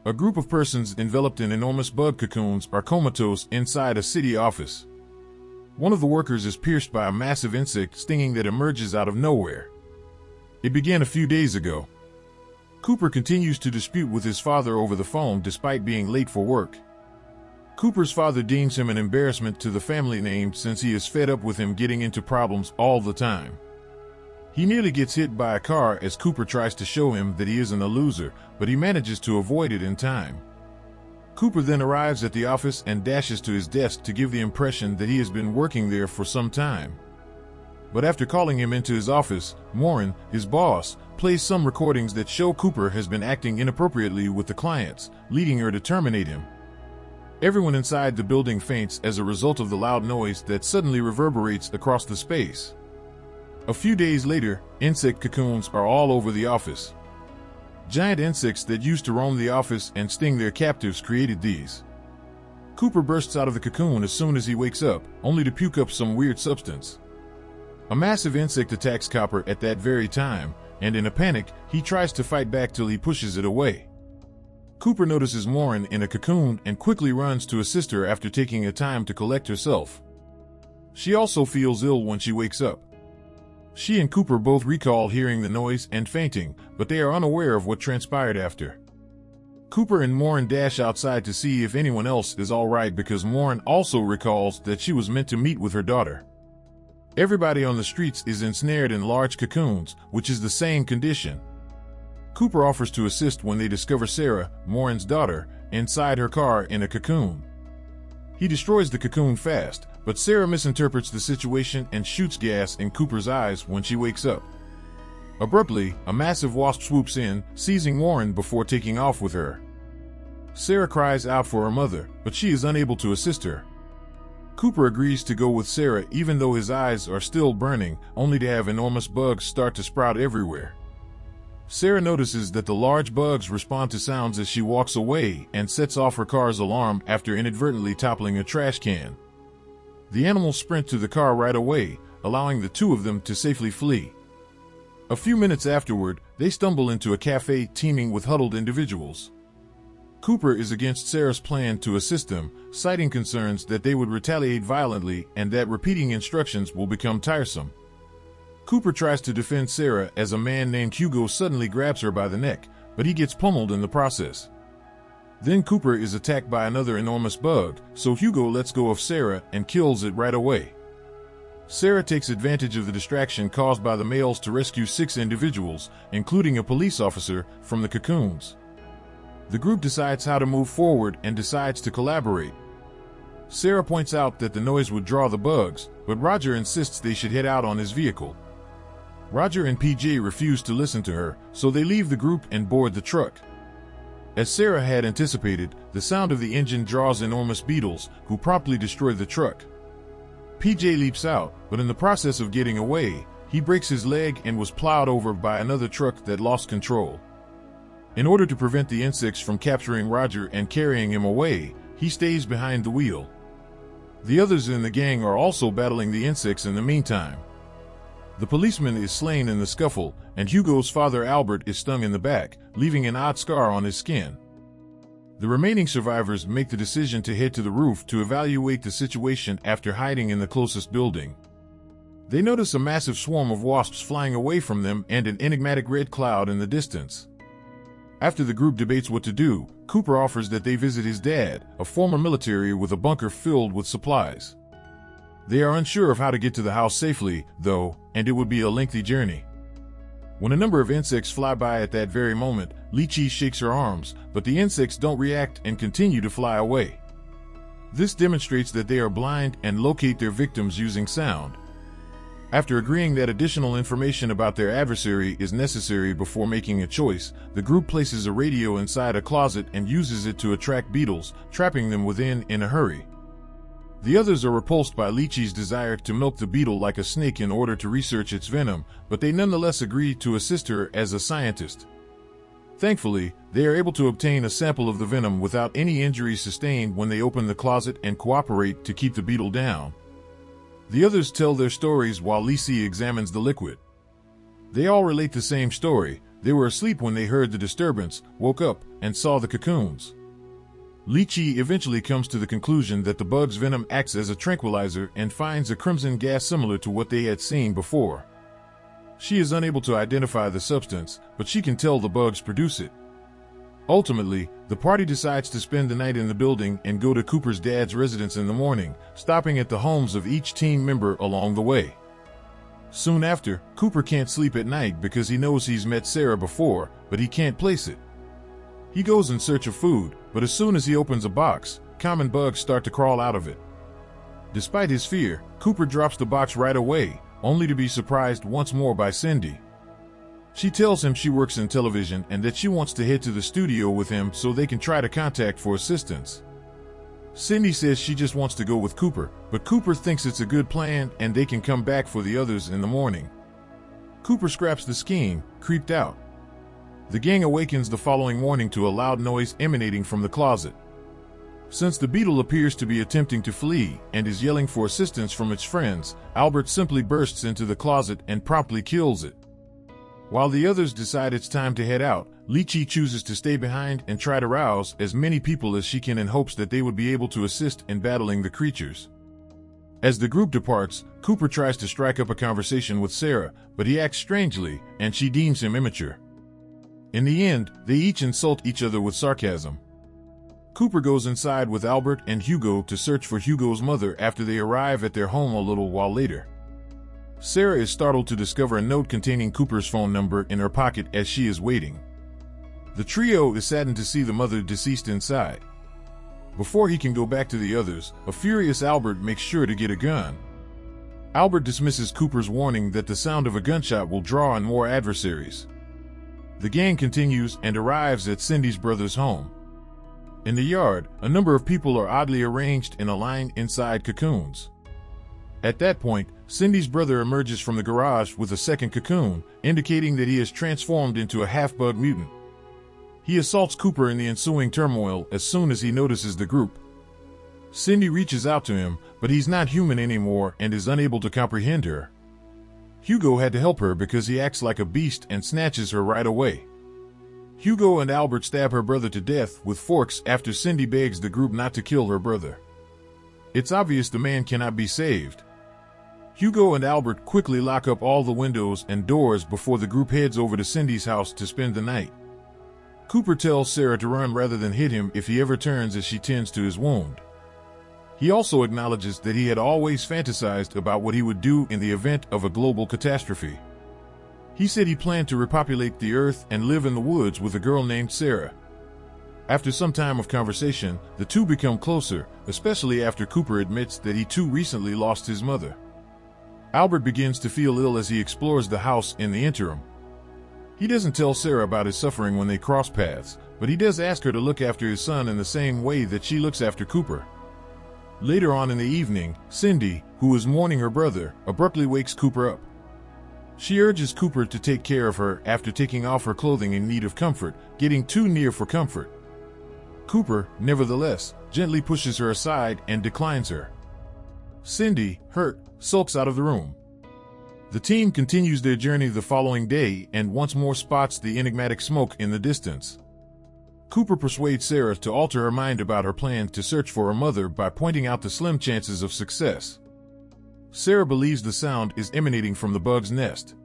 A group of persons enveloped in enormous bug cocoons are comatose inside a city office. One of the workers is pierced by a massive insect stinging that emerges out of nowhere. It began a few days ago. Cooper continues to dispute with his father over the phone despite being late for work. Cooper's father deems him an embarrassment to the family name since he is fed up with him getting into problems all the time. He nearly gets hit by a car as Cooper tries to show him that he isn't a loser, but he manages to avoid it in time. Cooper then arrives at the office and dashes to his desk to give the impression that he has been working there for some time. But after calling him into his office, Morin, his boss, plays some recordings that show Cooper has been acting inappropriately with the clients, leading her to terminate him. Everyone inside the building faints as a result of the loud noise that suddenly reverberates across the space. A few days later, insect cocoons are all over the office. Giant insects that used to roam the office and sting their captives created these. Cooper bursts out of the cocoon as soon as he wakes up, only to puke up some weird substance. A massive insect attacks Cooper at that very time, and in a panic, he tries to fight back till he pushes it away. Cooper notices Morin in a cocoon and quickly runs to assist her after taking a time to collect herself. She also feels ill when she wakes up. She and Cooper both recall hearing the noise and fainting, but they are unaware of what transpired after. Cooper and Morin dash outside to see if anyone else is alright because Morin also recalls that she was meant to meet with her daughter. Everybody on the streets is ensnared in large cocoons, which is the same condition. Cooper offers to assist when they discover Sarah, Morin's daughter, inside her car in a cocoon. He destroys the cocoon fast, but Sarah misinterprets the situation and shoots gas in Cooper's eyes when she wakes up. Abruptly, a massive wasp swoops in, seizing Morin before taking off with her. Sarah cries out for her mother, but she is unable to assist her. Cooper agrees to go with Sarah even though his eyes are still burning, only to have enormous bugs start to sprout everywhere. Sarah notices that the large bugs respond to sounds as she walks away and sets off her car's alarm after inadvertently toppling a trash can. The animals sprint to the car right away, allowing the two of them to safely flee. A few minutes afterward, they stumble into a cafe teeming with huddled individuals. Cooper is against Sarah's plan to assist them, citing concerns that they would retaliate violently and that repeating instructions will become tiresome. Cooper tries to defend Sarah as a man named Hugo suddenly grabs her by the neck, but he gets pummeled in the process. Then Cooper is attacked by another enormous bug, so Hugo lets go of Sarah and kills it right away. Sarah takes advantage of the distraction caused by the males to rescue 6 individuals, including a police officer, from the cocoons. The group decides how to move forward and decides to collaborate. Sarah points out that the noise would draw the bugs, but Roger insists they should head out on his vehicle. Roger and PJ refuse to listen to her, so they leave the group and board the truck. As Sarah had anticipated, the sound of the engine draws enormous beetles, who promptly destroy the truck. PJ leaps out, but in the process of getting away, he breaks his leg and was plowed over by another truck that lost control. In order to prevent the insects from capturing Roger and carrying him away, he stays behind the wheel. The others in the gang are also battling the insects in the meantime. The policeman is slain in the scuffle, and Hugo's father Albert is stung in the back, leaving an odd scar on his skin. The remaining survivors make the decision to head to the roof to evaluate the situation after hiding in the closest building. They notice a massive swarm of wasps flying away from them and an enigmatic red cloud in the distance. After the group debates what to do, Cooper offers that they visit his dad, a former military with a bunker filled with supplies. They are unsure of how to get to the house safely, though, and it would be a lengthy journey. When a number of insects fly by at that very moment, Lychee shakes her arms, but the insects don't react and continue to fly away. This demonstrates that they are blind and locate their victims using sound. After agreeing that additional information about their adversary is necessary before making a choice, the group places a radio inside a closet and uses it to attract beetles, trapping them within in a hurry. The others are repulsed by Lychee's desire to milk the beetle like a snake in order to research its venom, but they nonetheless agree to assist her as a scientist. Thankfully, they are able to obtain a sample of the venom without any injuries sustained when they open the closet and cooperate to keep the beetle down. The others tell their stories while Lychee examines the liquid. They all relate the same story, They were asleep when they heard the disturbance, woke up, and saw the cocoons. Lychee eventually comes to the conclusion that the bug's venom acts as a tranquilizer and finds a crimson gas similar to what they had seen before. She is unable to identify the substance, but she can tell the bugs produce it. Ultimately, the party decides to spend the night in the building and go to Cooper's dad's residence in the morning, stopping at the homes of each team member along the way. Soon after, Cooper can't sleep at night because he knows he's met Sarah before, but he can't place it. He goes in search of food, but as soon as he opens a box, common bugs start to crawl out of it. Despite his fear, Cooper drops the box right away, only to be surprised once more by Cindy. She tells him she works in television and that she wants to head to the studio with him so they can try to contact for assistance. Cindy says she just wants to go with Cooper, but Cooper thinks it's a good plan and they can come back for the others in the morning. Cooper scraps the scheme, creeped out. The gang awakens the following morning to a loud noise emanating from the closet. Since the beetle appears to be attempting to flee and is yelling for assistance from its friends, Albert simply bursts into the closet and promptly kills it. While the others decide it's time to head out, Lychee chooses to stay behind and try to rouse as many people as she can in hopes that they would be able to assist in battling the creatures. As the group departs, Cooper tries to strike up a conversation with Sarah, but he acts strangely, and she deems him immature. In the end, they each insult each other with sarcasm. Cooper goes inside with Albert and Hugo to search for Hugo's mother after they arrive at their home a little while later. Sarah is startled to discover a note containing Cooper's phone number in her pocket as she is waiting. The trio is saddened to see the mother deceased inside. Before he can go back to the others, a furious Albert makes sure to get a gun. Albert dismisses Cooper's warning that the sound of a gunshot will draw on more adversaries. The gang continues and arrives at Cindy's brother's home. In the yard, a number of people are oddly arranged in a line inside cocoons. At that point, Cindy's brother emerges from the garage with a second cocoon, indicating that he has transformed into a half-bug mutant. He assaults Cooper in the ensuing turmoil as soon as he notices the group. Cindy reaches out to him, but he's not human anymore and is unable to comprehend her. Hugo had to help her because he acts like a beast and snatches her right away. Hugo and Albert stab her brother to death with forks after Cindy begs the group not to kill her brother. It's obvious the man cannot be saved. Hugo and Albert quickly lock up all the windows and doors before the group heads over to Cindy's house to spend the night. Cooper tells Sarah to run rather than hit him if he ever turns as she tends to his wound. He also acknowledges that he had always fantasized about what he would do in the event of a global catastrophe. He said he planned to repopulate the earth and live in the woods with a girl named Sarah. After some time of conversation, the two become closer, especially after Cooper admits that he too recently lost his mother. Albert begins to feel ill as he explores the house in the interim. He doesn't tell Sarah about his suffering when they cross paths, but he does ask her to look after his son in the same way that she looks after Cooper. Later on in the evening, Cindy, who is mourning her brother, abruptly wakes Cooper up. She urges Cooper to take care of her after taking off her clothing in need of comfort, getting too near for comfort. Cooper, nevertheless, gently pushes her aside and declines her. Cindy, hurt, sulks out of the room. The team continues their journey the following day and once more spots the enigmatic smoke in the distance. Cooper persuades Sarah to alter her mind about her plan to search for her mother by pointing out the slim chances of success. Sarah believes the sound is emanating from the bug's nest.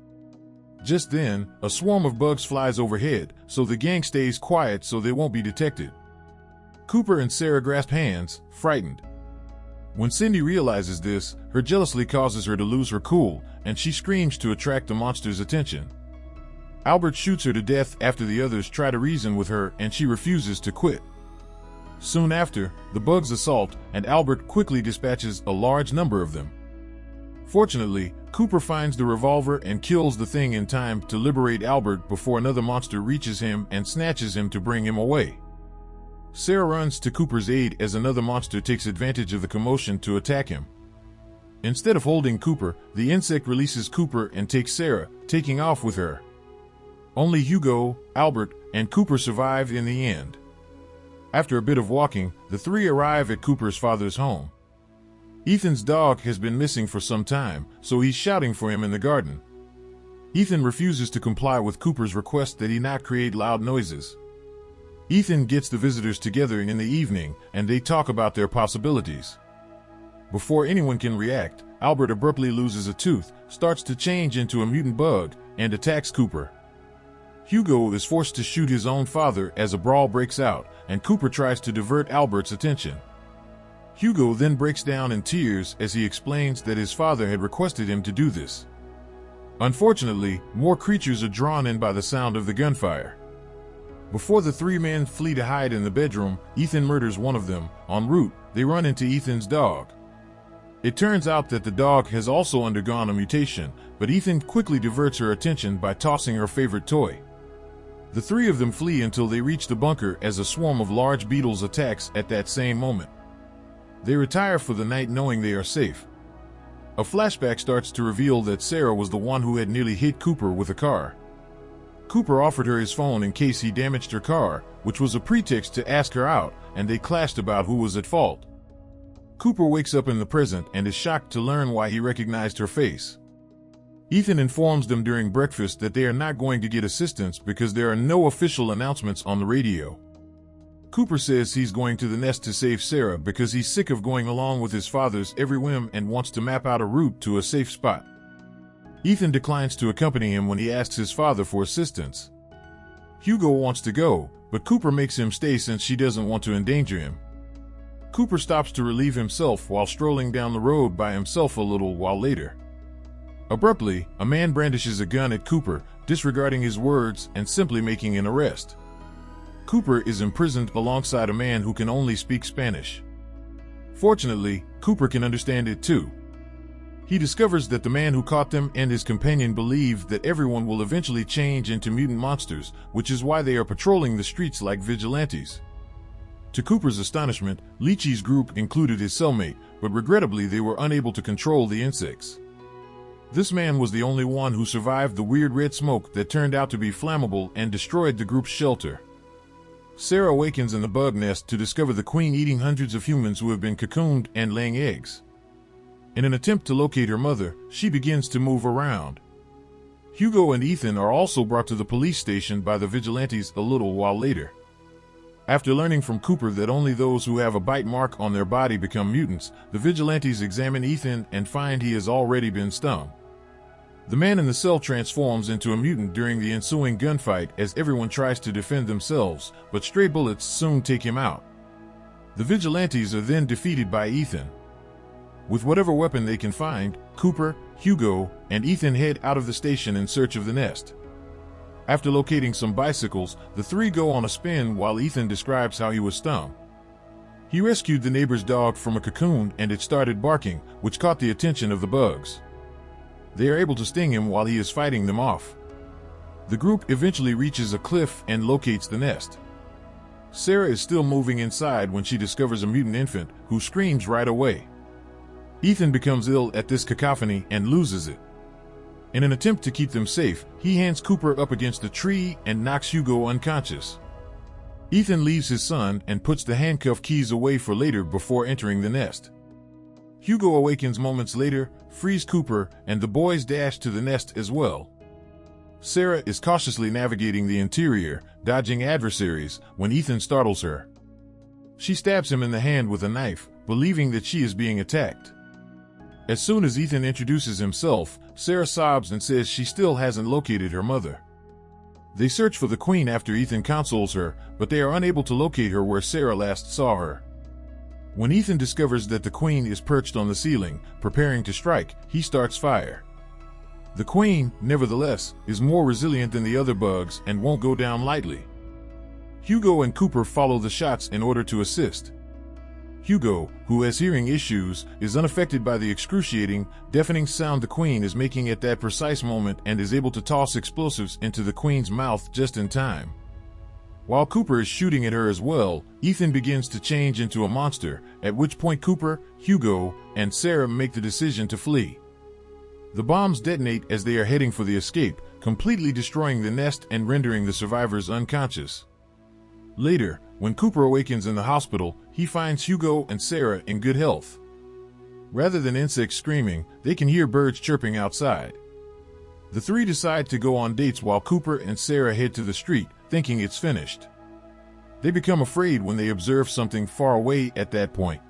Just then, a swarm of bugs flies overhead, so the gang stays quiet so they won't be detected. Cooper and Sarah grasp hands, frightened. When Cindy realizes this, her jealousy causes her to lose her cool, and she screams to attract the monster's attention. Albert shoots her to death after the others try to reason with her and she refuses to quit. Soon after, the bugs assault, and Albert quickly dispatches a large number of them. Fortunately, Cooper finds the revolver and kills the thing in time to liberate Albert before another monster reaches him and snatches him to bring him away. Sarah runs to Cooper's aid as another monster takes advantage of the commotion to attack him. Instead of holding Cooper, the insect releases Cooper and takes Sarah, taking off with her. Only Hugo, Albert, and Cooper survive in the end. After a bit of walking, the three arrive at Cooper's father's home. Ethan's dog has been missing for some time, so he's shouting for him in the garden. Ethan refuses to comply with Cooper's request that he not create loud noises. Ethan gets the visitors together in the evening, and they talk about their possibilities. Before anyone can react, Albert abruptly loses a tooth, starts to change into a mutant bug, and attacks Cooper. Hugo is forced to shoot his own father as a brawl breaks out, and Cooper tries to divert Albert's attention. Hugo then breaks down in tears as he explains that his father had requested him to do this. Unfortunately, more creatures are drawn in by the sound of the gunfire. Before the three men flee to hide in the bedroom, Ethan murders one of them. En route, they run into Ethan's dog. It turns out that the dog has also undergone a mutation, but Ethan quickly diverts her attention by tossing her favorite toy. The three of them flee until they reach the bunker as a swarm of large beetles attacks at that same moment. They retire for the night knowing they are safe. A flashback starts to reveal that Sarah was the one who had nearly hit Cooper with a car. Cooper offered her his phone in case he damaged her car, which was a pretext to ask her out, and they clashed about who was at fault. Cooper wakes up in the present and is shocked to learn why he recognized her face. Ethan informs them during breakfast that they are not going to get assistance because there are no official announcements on the radio. Cooper says he's going to the nest to save Sarah because he's sick of going along with his father's every whim and wants to map out a route to a safe spot. Ethan declines to accompany him when he asks his father for assistance. Hugo wants to go, but Cooper makes him stay since she doesn't want to endanger him. Cooper stops to relieve himself while strolling down the road by himself a little while later. Abruptly, a man brandishes a gun at Cooper, disregarding his words and simply making an arrest. Cooper is imprisoned alongside a man who can only speak Spanish. Fortunately, Cooper can understand it too. He discovers that the man who caught them and his companion believe that everyone will eventually change into mutant monsters, which is why they are patrolling the streets like vigilantes. To Cooper's astonishment, Leachy's group included his cellmate, but regrettably they were unable to control the insects. This man was the only one who survived the weird red smoke that turned out to be flammable and destroyed the group's shelter. Sarah awakens in the bug nest to discover the queen eating hundreds of humans who have been cocooned and laying eggs. In an attempt to locate her mother, she begins to move around. Hugo and Ethan are also brought to the police station by the vigilantes a little while later. After learning from Cooper that only those who have a bite mark on their body become mutants, the vigilantes examine Ethan and find he has already been stung. The man in the cell transforms into a mutant during the ensuing gunfight as everyone tries to defend themselves, but stray bullets soon take him out. The vigilantes are then defeated by Ethan. With whatever weapon they can find, Cooper, Hugo, and Ethan head out of the station in search of the nest. After locating some bicycles, the three go on a spin while Ethan describes how he was stung. He rescued the neighbor's dog from a cocoon and it started barking, which caught the attention of the bugs. They are able to sting him while he is fighting them off. The group eventually reaches a cliff and locates the nest. Sarah is still moving inside when she discovers a mutant infant, who screams right away. Ethan becomes ill at this cacophony and loses it. In an attempt to keep them safe, he hands Cooper up against a tree and knocks Hugo unconscious. Ethan leaves his son and puts the handcuff keys away for later before entering the nest. Hugo awakens moments later, frees Cooper, and the boys dash to the nest as well. Sarah is cautiously navigating the interior, dodging adversaries, when Ethan startles her. She stabs him in the hand with a knife, believing that she is being attacked. As soon as Ethan introduces himself, Sarah sobs and says she still hasn't located her mother. They search for the queen after Ethan consoles her, but they are unable to locate her where Sarah last saw her. When Ethan discovers that the queen is perched on the ceiling, preparing to strike, he starts fire. The queen, nevertheless, is more resilient than the other bugs and won't go down lightly. Hugo and Cooper follow the shots in order to assist. Hugo, who has hearing issues, is unaffected by the excruciating, deafening sound the queen is making at that precise moment and is able to toss explosives into the queen's mouth just in time. While Cooper is shooting at her as well, Ethan begins to change into a monster, at which point Cooper, Hugo, and Sarah make the decision to flee. The bombs detonate as they are heading for the escape, completely destroying the nest and rendering the survivors unconscious. Later, when Cooper awakens in the hospital, he finds Hugo and Sarah in good health. Rather than insects screaming, they can hear birds chirping outside. The three decide to go on dates while Cooper and Sarah head to the street, thinking it's finished. They become afraid when they observe something far away at that point.